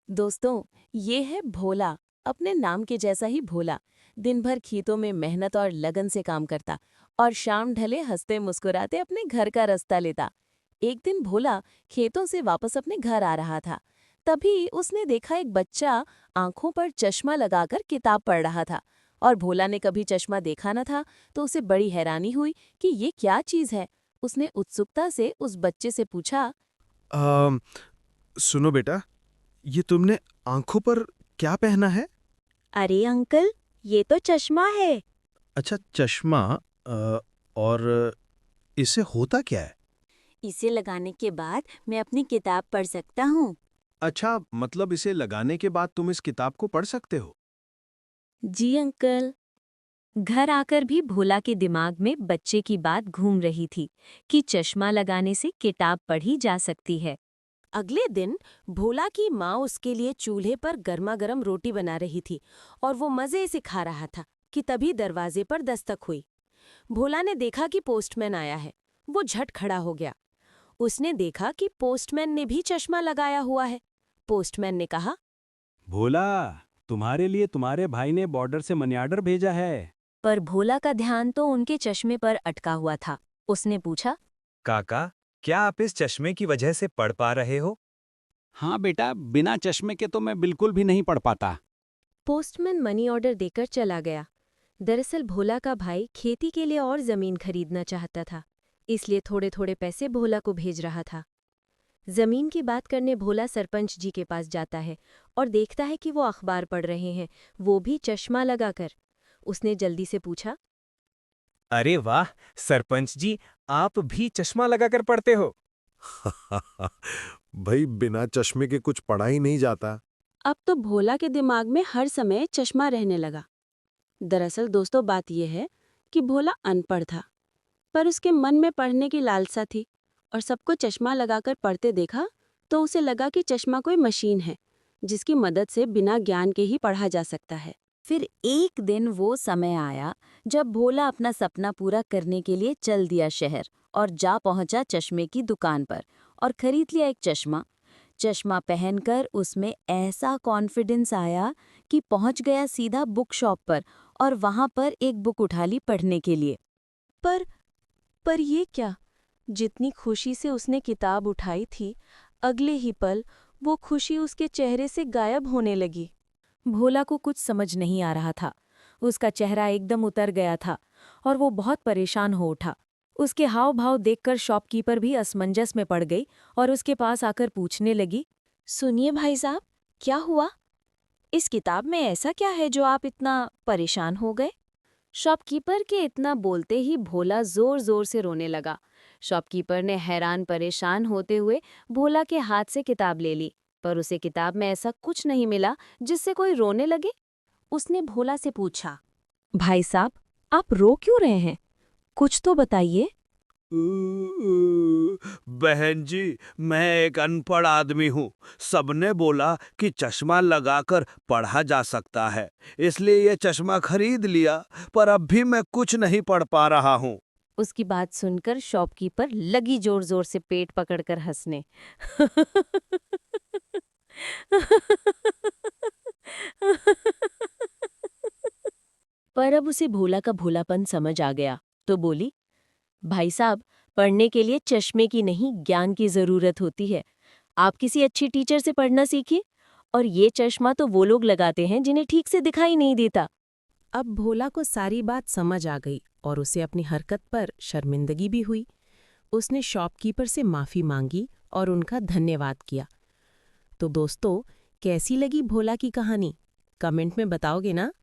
दोस्तों, ये है भोला। अपने नाम के जैसा ही भोला। दिन भर खेतों में मेहनत और लगन से काम करता और शाम ढले हंसते मुस्कुराते अपने घर का रास्ता लेता। एक दिन भोला खेतों से वापस अपने घर आ रहा था। तभी उसने देखा एक बच्चा आंखों पर चश्मा लगाकर किताब पढ़ रहा था। और भोला ने कभी चश्मा देखा न था, तो उसे बड़ी हैरानी हुई कि ये क्या चीज है। उसने उत्सुकता से उस बच्चे से पूछा। अम, सुनो बेटा, ये तुमने आंखों पर क्या पहना है? अरे अंकल, ये तो चश्मा है। अच्छा, चश्मा। और इससे होता क्या है? इसे लगाने के बाद मैं अपनी किताब पढ़ सकता हूँ। अच्छा, मतलब इसे लगाने के बाद तुम इस किताब को पढ़ सकते हो? जी अंकल। घर आकर भी भोला के दिमाग में बच्चे की बात घूम रही थी कि चश्मा लगाने से किताब पढ़ी जा सकती है। अगले दिन भोला की माँ उसके लिए चूल्हे पर गर्मा गर्म रोटी बना रही थी और वो मजे से खा रहा था कि तभी दरवाजे पर दस्तक हुई। भोला ने देखा कि पोस्टमैन आया है। वो झट खड़ा हो गया। उसने देखा कि पोस्टमैन ने भी चश्मा लगाया हुआ है। पोस्टमैन ने कहा। भोला, तुम्हारे लिए तुम्हारे भाई ने बॉर्डर से मनी ऑर्डर भेजा है। पर भोला का ध्यान तो उनके चश्मे पर अटका हुआ था। उसने पूछा। काका, क्या आप इस चश्मे की वजह से पढ़ पा रहे हो? हाँ बेटा, बिना चश्मे के तो मैं बिल्कुल भी नहीं पढ़ पाता। पोस्टमैन मनी ऑर्डर देकर चला गया। दरअसल भोला का भाई खेती के लिए और जमीन खरीदना चाहता था, इसलिए थोड़े थोड़े पैसे भोला को भेज रहा था। जमीन की बात करने भोला सरपंच जी के पास जाता है और देखता है कि वो अखबार पढ़ रहे हैं, वो भी चश्मा लगाकर। उसने जल्दी से पूछा। अरे वाह, सरपंच जी, आप भी चश्मा लगाकर पढ़ते हो? भाई, बिना चश्मे के कुछ पढ़ा ही नहीं जाता। अब तो भोला के दिमाग में हर समय चश्मा रहने लगा। दरअसल दोस्तों, बात यह है कि भोला अनपढ़ था, पर उसके मन में पढ़ने की लालसा थी और सबको चश्मा लगाकर पढ़ते देखा तो उसे लगा कि चश्मा कोई मशीन है जिसकी मदद से बिना ज्ञान के ही पढ़ा जा सकता है। फिर एक दिन वो समय आया जब भोला अपना सपना पूरा करने के लिए चल दिया शहर और जा पहुंचा चश्मे की दुकान पर और खरीद लिया एक चश्मा। चश्मा पहनकर उसमें ऐसा कॉन्फिडेंस आया कि पहुंच गया सीधा बुक शॉप पर और वहां पर एक बुक उठा ली पढ़ने के लिए। पर पर ये क्या? जितनी खुशी से उसने किताब उठाई थी, अगले ही पल वो खुशी उसके चेहरे से गायब होने लगी। भोला को कुछ समझ नहीं आ रहा था। उसका चेहरा एकदम उतर गया था और वो बहुत परेशान हो उठा। उसके हाव भाव देखकर शॉपकीपर भी असमंजस में पड़ गई और उसके पास आकर पूछने लगी। सुनिए भाई साहब, क्या हुआ? इस किताब में ऐसा क्या है जो आप इतना परेशान हो गए? शॉपकीपर के इतना बोलते ही भोला जोर जोर से रोने लगा। शॉपकीपर ने हैरान परेशान होते हुए भोला के हाथ से किताब ले ली, पर उसे किताब में ऐसा कुछ नहीं मिला जिससे कोई रोने लगे। उसने भोला से पूछा। भाई साहब, आप रो क्यों रहे हैं? कुछ तो बताइए। बहन जी, मैं एक अनपढ़ आदमी हूँ। सबने बोला कि चश्मा लगाकर पढ़ा जा सकता है, इसलिए ये चश्मा खरीद लिया, पर अब भी मैं कुछ नहीं पढ़ पा रहा हूँ। उसकी बात सुनकर शॉपकीपर लगी जोर जोर से पेट पकड़कर हंसने। पर अब उसे भोला का भोलापन समझ आ गया, तो बोली। भाई साहब, पढ़ने के लिए चश्मे की नहीं, ज्ञान की जरूरत होती है। आप किसी अच्छी टीचर से पढ़ना सीखिए। और ये चश्मा तो वो लोग लगाते हैं जिन्हें ठीक से दिखाई नहीं देता। अब भोला को सारी बात समझ आ गई और उसे अपनी हरकत पर शर्मिंदगी भी हुई। उसने शॉपकीपर से माफ़ी मांगी और उनका धन्यवाद किया। तो दोस्तों, कैसी लगी भोला की कहानी? कमेंट में बताओगे ना?